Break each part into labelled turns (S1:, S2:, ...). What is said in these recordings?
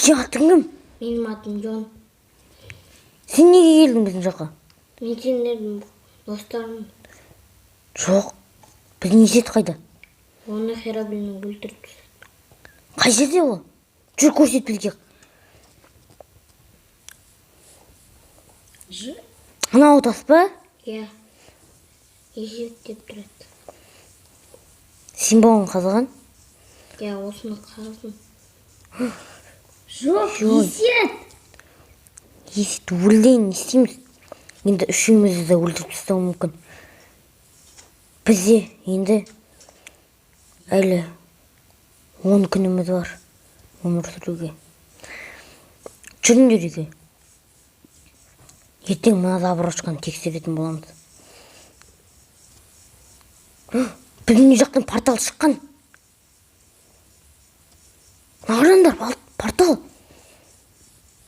S1: Сен атың кім?
S2: Менің атым Жон.
S1: Сен неге келдің біздің жаққа?
S2: Мен сендердің достарым.
S1: Жоқ, біздің Есет қайда?
S2: Оны Хераблиннің өлтіріп тастады.
S1: Қай жерде ол? Жүр көрсет бізге. Анау тас па?
S2: Иә, Есет деп тұрады.
S1: Сен ба оны қазған?
S2: Иә, осыны қаздым.
S3: Жоқ, Есет!
S1: Есет өлден не істейміз? Енді үшеумізді де өлтіріп тастауы мүмкін. Бізде енді әлі 10 күніміз бар өмір сүруге. Жүріңдер үйге. Ертең мына заброшканы тексеретін боламыз. Біздің үй жақтан портал шыққан. Қараңдар, портал.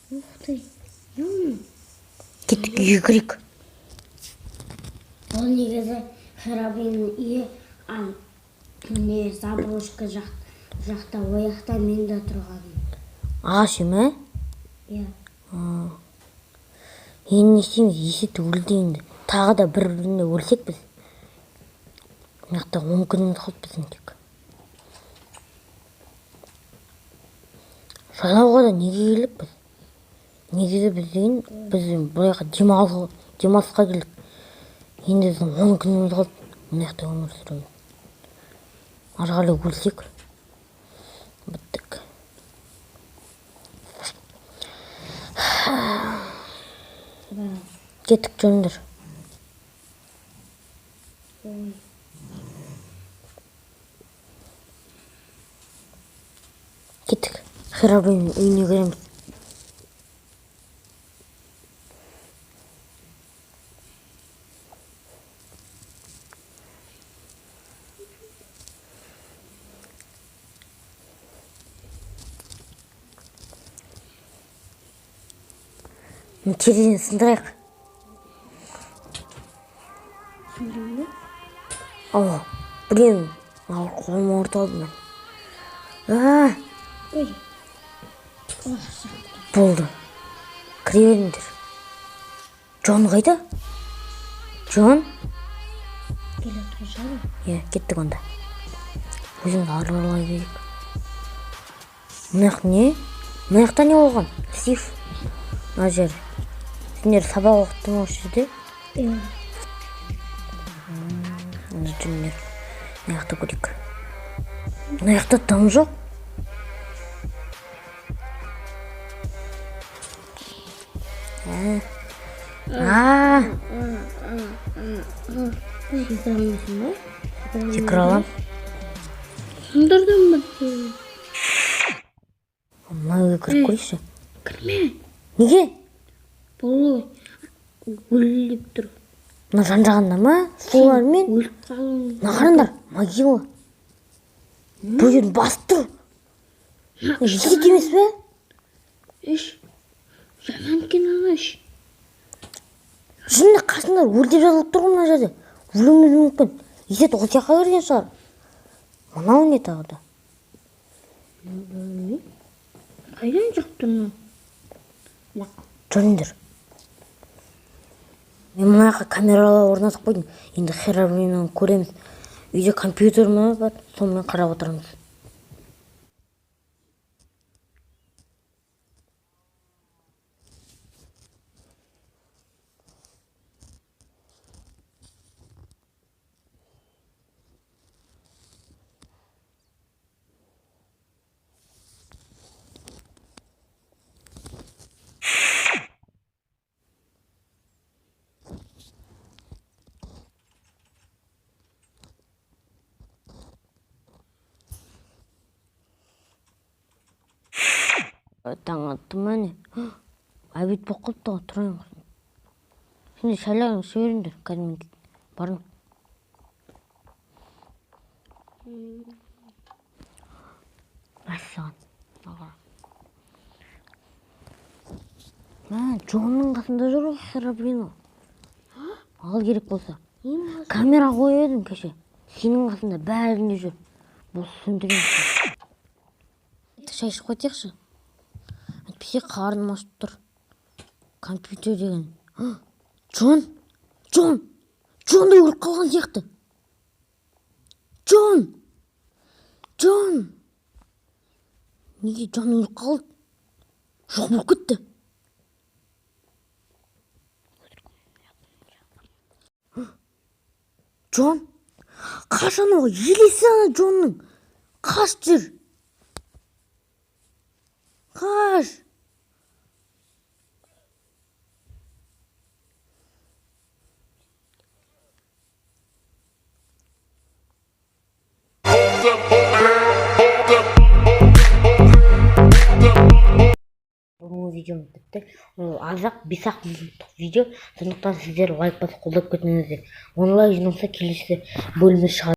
S3: Ух ты.
S1: Кеттік, үйге кірейік.
S3: Ол негізі Хераблиннің үйі, не заброшка жақта ояқта мен де тұрғаным.
S1: Ағаш ма?
S3: Иә.
S1: Енді не істейміз? Есет өлді енді. Тағы да бір-біріне өлсек біз. Мынақта 10 күніміз қалды біздің тек. Жайлауға да неге келдік біз? Негізі біз бұяққа демалысқа келдік. Енді біздің 10 күніміз қалды. Мынақта өмір сүруге. Ары қарай өлсек. Біттік. Кеттік, жүріңдер. Кеттік. Хераблиннің үйіне кіреміз. Терезені сындырайық. Ау, блин, қолым ауырып алды мен.
S3: Ой.
S1: Болды. Кіре беріңдер. Джон қайда? Джон?
S3: Келе тұржады.
S1: Иә, кеттік онда. Өзімді аралай берейік. Мынаяқ не? Мынаяқта не болған? Стив. Мына жер. Сендер сабақ оқыттың осы жерде?
S3: Иә.
S1: Оны жүріңдер. Мынаяқта көрейік. Мынаяқта дым жоқ.
S3: Секірамысың ба?
S1: Секіре алам.
S3: Сындырдың ба?
S1: Мына үйге кіріп көрейікші.
S3: Кірме.
S1: Неге?
S3: Бұл өліп тұр.
S1: Мына жан-жағында ма? Солармен?
S3: Өліп қалың.
S1: Мына қараңдар, могила. Бұл жерін басып тұр. Есет емес пе?
S3: Үш. Жаман киноны үш.
S1: Шынында қасында өлдеп жазылып тұр ғой мына жерде. Өлуіміз мүмкін. Есет ол жаққа кірген шығар. Мынау не тағы да?
S3: Қайдан жақтың мынау?
S1: Жүріңдер. Мен мына жаққа камералар орнатып қойдым. Енді Хераблиннен көреміз. Үйде компьютер бар, сонымен қарап отырамыз. Таң атты ма не? Обед болып қалыпты ғой, тұрайын. Сендер шайларыңды іше беріңдер, кәдімгі барың. Мәссаған. Джонның қасында жүр ғой Хераблин. Ал керек болса. Камера қойып едім кеше. Сенің қасында бәрінде жүр. Бұл сөндірген. Шай ішіп қойтайықшы. әйтпесе қарным ашып тұр. Компьютер деген. Джонды өліп қалған сияқты. Джон! Неге Джон өліп қалды? Жоқ болып кетті. Джон? Қашан ол елесі ана Джонның? Қаш жүр. Қаш. Бүгінгі видеом бітті. Ол азақ 5-ақ минуттық видео. Сондықтан сіздер лайк басып қолдап кетіңіздер. Онлайн жиналса келесі бөлімі шығады.